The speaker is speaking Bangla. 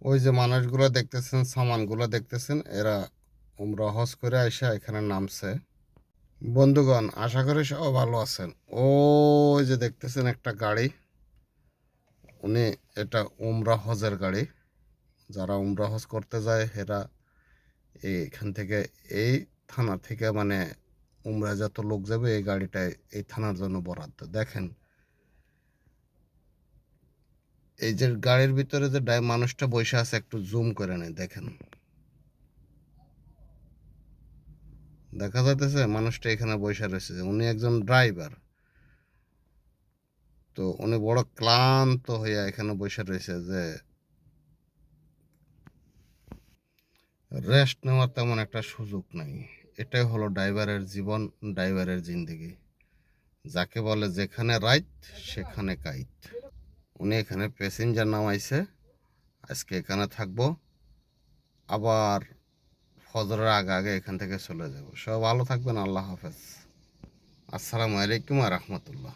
ওই যে মানুষগুলো দেখতেছেন, সামানগুলো দেখতেছেন, এরা উমরা হজ করে আইসা এখানে নামছে। বন্ধুগণ, আশা করি সব ভালো আছেন। ওই যে দেখতেছেন একটা গাড়ি, উনি এটা উমরা হজের গাড়ি। যারা উমরা হজ করতে যায় এরা এইখান থেকে, এই থানা থেকে মানে উমরা যত লোক যাবে এই গাড়িটায় এই থানার জন্য বরাদ্দ। দেখেন এই যে গাড়ির ভিতরে যে মানুষটা বসে আছে, একটু জুম করে নেয়, দেখেন দেখা যাইতেছে মানুষটা এখানে বসে রয়েছে। উনি একজন ড্রাইভার, তো উনি বড় ক্লান্ত হইয়া এখানে বসে রয়েছে যে রেস্ট নেওয়ার তেমন একটা সুযোগ নাই। এটাই হলো ড্রাইভারের জীবন, ড্রাইভারের জিন্দেগি। যাকে বলে যেখানে রাইত সেখানে কাইত। উনি এখানে প্যাসেঞ্জার নামাইছে, আজকে এখানে থাকবো, আবার ফজরের আগে আগে এখান থেকে চলে যাব। সব ভালো থাকবেন, আল্লাহ হাফেজ, আসসালামু আলাইকুম ওয়া রাহমাতুল্লাহ।